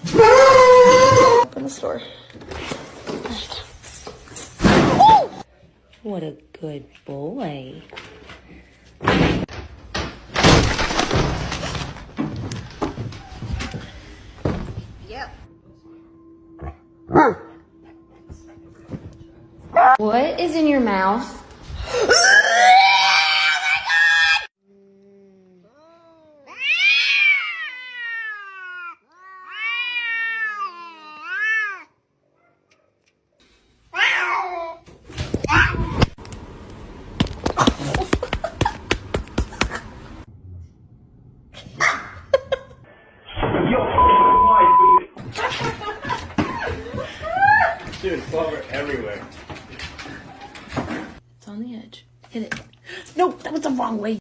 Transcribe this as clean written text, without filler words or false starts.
Open the store. What a good boy. Yep. What is in your mouth? Dude, clover everywhere. It's on the edge. Hit it. No, that was the wrong way.